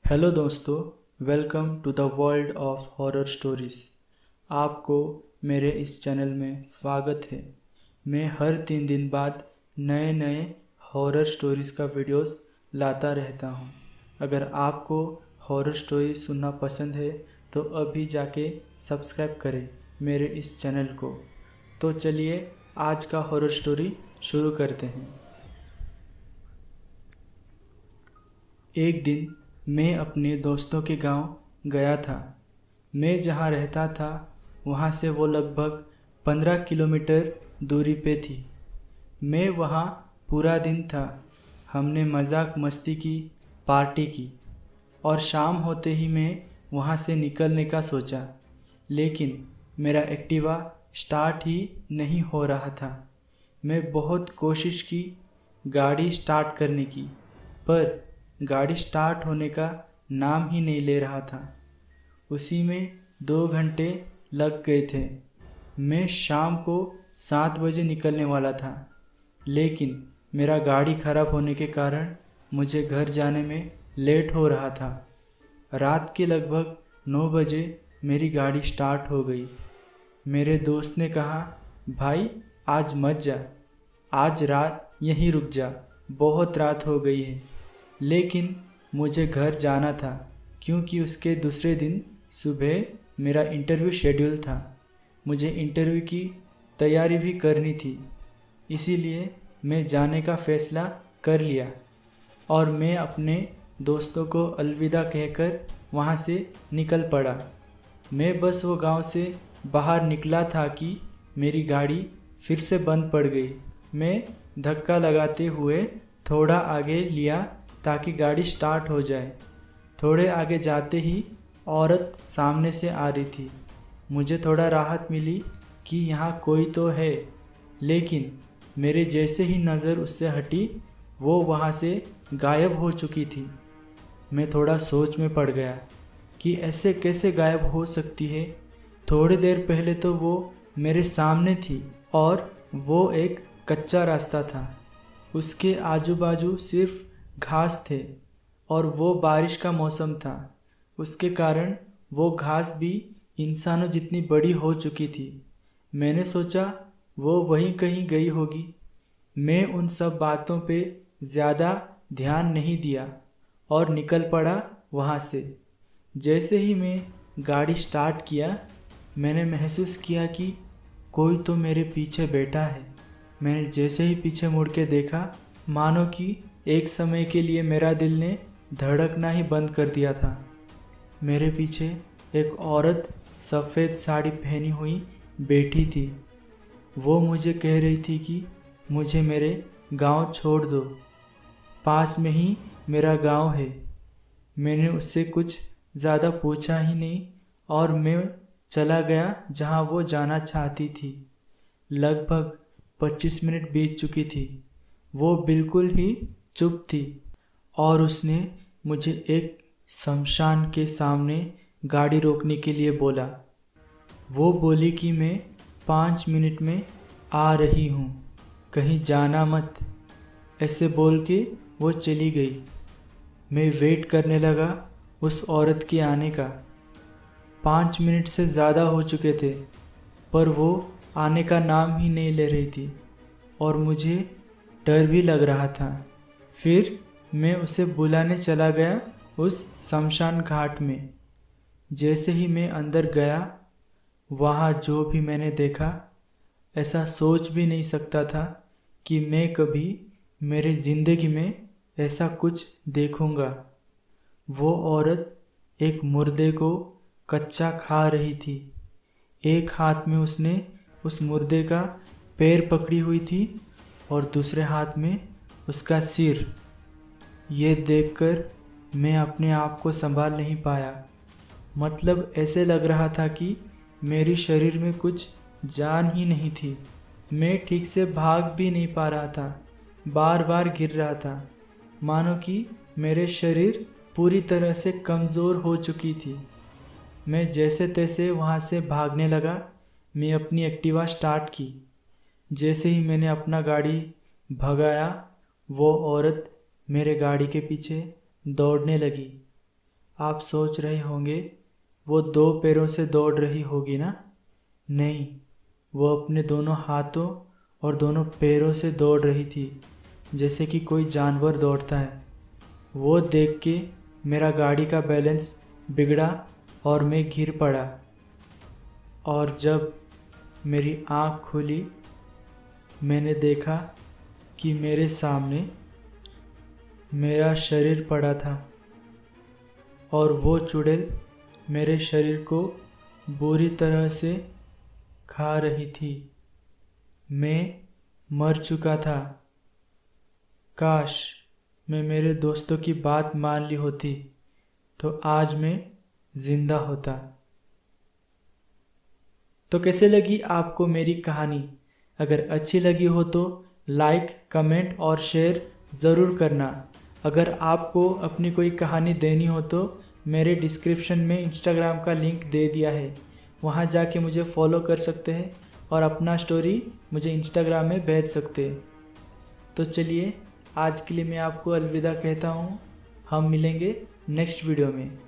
Hello दोस्तों, welcome to the world of horror stories. आपको मेरे इस चैनल में स्वागत है। मैं हर 3 दिन बाद नए नए हॉरर स्टोरीज़ का वीडियोस लाता रहता हूँ। अगर आपको हॉरर स्टोरीज सुनना पसंद है तो अभी जाके सब्सक्राइब करें मेरे इस चैनल को। तो चलिए आज का हॉरर स्टोरी शुरू करते हैं। एक दिन मैं अपने दोस्तों के गांव गया था। मैं जहां रहता था वहां से वो लगभग 15 किलोमीटर दूरी पे थी। मैं वहां पूरा दिन था। हमने मजाक मस्ती की, पार्टी की और शाम होते ही मैं वहां से निकलने का सोचा, लेकिन मेरा एक्टिवा स्टार्ट ही नहीं हो रहा था। मैं बहुत कोशिश की गाड़ी स्टार्ट करने की, पर गाड़ी स्टार्ट होने का नाम ही नहीं ले रहा था। उसी में 2 घंटे लग गए थे। मैं शाम को 7 बजे निकलने वाला था, लेकिन मेरा गाड़ी खराब होने के कारण मुझे घर जाने में लेट हो रहा था। रात के लगभग 9 बजे मेरी गाड़ी स्टार्ट हो गई। मेरे दोस्त ने कहा, भाई आज मत जा, आज रात यहीं रुक जा, बहुत रात हो गई है। लेकिन मुझे घर जाना था क्योंकि उसके दूसरे दिन सुबह मेरा इंटरव्यू शेड्यूल था। मुझे इंटरव्यू की तैयारी भी करनी थी, इसीलिए मैं जाने का फ़ैसला कर लिया और मैं अपने दोस्तों को अलविदा कहकर वहाँ से निकल पड़ा। मैं बस वो गांव से बाहर निकला था कि मेरी गाड़ी फिर से बंद पड़ गई। मैं धक्का लगाते हुए थोड़ा आगे लिया ताकि गाड़ी स्टार्ट हो जाए। थोड़े आगे जाते ही औरत सामने से आ रही थी। मुझे थोड़ा राहत मिली कि यहाँ कोई तो है, लेकिन मेरे जैसे ही नज़र उससे हटी वो वहाँ से गायब हो चुकी थी। मैं थोड़ा सोच में पड़ गया कि ऐसे कैसे गायब हो सकती है। थोड़ी देर पहले तो वो मेरे सामने थी और वो एक कच्चा रास्ता था। उसके आजू बाजू सिर्फ घास थे और वो बारिश का मौसम था। उसके कारण वो घास भी इंसानों जितनी बड़ी हो चुकी थी। मैंने सोचा वो वहीं कहीं गई होगी। मैं उन सब बातों पे ज़्यादा ध्यान नहीं दिया और निकल पड़ा वहाँ से। जैसे ही मैं गाड़ी स्टार्ट किया, मैंने महसूस किया कि कोई तो मेरे पीछे बैठा है। मैंने जैसे ही पीछे मुड़ के देखा, मानो कि एक समय के लिए मेरा दिल ने धड़कना ही बंद कर दिया था। मेरे पीछे एक औरत सफ़ेद साड़ी पहनी हुई बैठी थी। वो मुझे कह रही थी कि मुझे मेरे गांव छोड़ दो, पास में ही मेरा गांव है। मैंने उससे कुछ ज़्यादा पूछा ही नहीं और मैं चला गया जहां वो जाना चाहती थी। लगभग 25 मिनट बीत चुकी थी। वो बिल्कुल ही चुप थी और उसने मुझे एक शमशान के सामने गाड़ी रोकने के लिए बोला। वो बोली कि मैं 5 मिनट में आ रही हूँ, कहीं जाना मत। ऐसे बोल के वो चली गई। मैं वेट करने लगा उस औरत के आने का। 5 मिनट से ज़्यादा हो चुके थे, पर वो आने का नाम ही नहीं ले रही थी और मुझे डर भी लग रहा था। फिर मैं उसे बुलाने चला गया उस शमशान घाट में। जैसे ही मैं अंदर गया, वहाँ जो भी मैंने देखा, ऐसा सोच भी नहीं सकता था कि मैं कभी मेरी ज़िंदगी में ऐसा कुछ देखूँगा। वो औरत एक मुर्दे को कच्चा खा रही थी। एक हाथ में उसने उस मुर्दे का पैर पकड़ी हुई थी और दूसरे हाथ में उसका सिर। ये देखकर मैं अपने आप को संभाल नहीं पाया। मतलब ऐसे लग रहा था कि मेरे शरीर में कुछ जान ही नहीं थी। मैं ठीक से भाग भी नहीं पा रहा था, बार बार गिर रहा था, मानो कि मेरे शरीर पूरी तरह से कमज़ोर हो चुकी थी। मैं जैसे तैसे वहाँ से भागने लगा। मैं अपनी एक्टिवा स्टार्ट की। जैसे ही मैंने अपना गाड़ी भगाया, वो औरत मेरे गाड़ी के पीछे दौड़ने लगी। आप सोच रहे होंगे वो 2 पैरों से दौड़ रही होगी ना? नहीं, वो अपने दोनों हाथों और दोनों पैरों से दौड़ रही थी, जैसे कि कोई जानवर दौड़ता है। वो देख के मेरा गाड़ी का बैलेंस बिगड़ा और मैं गिर पड़ा। और जब मेरी आँख खुली, मैंने देखा कि मेरे सामने मेरा शरीर पड़ा था और वो चुड़ैल मेरे शरीर को बुरी तरह से खा रही थी। मैं मर चुका था। काश मैं मेरे दोस्तों की बात मान ली होती तो आज मैं जिंदा होता। तो कैसे लगी आपको मेरी कहानी? अगर अच्छी लगी हो तो लाइक, कमेंट और शेयर ज़रूर करना। अगर आपको अपनी कोई कहानी देनी हो तो मेरे डिस्क्रिप्शन में इंस्टाग्राम का लिंक दे दिया है, वहाँ जाके मुझे फॉलो कर सकते हैं और अपना स्टोरी मुझे इंस्टाग्राम में भेज सकते हैं। तो चलिए, आज के लिए मैं आपको अलविदा कहता हूँ। हम मिलेंगे नेक्स्ट वीडियो में।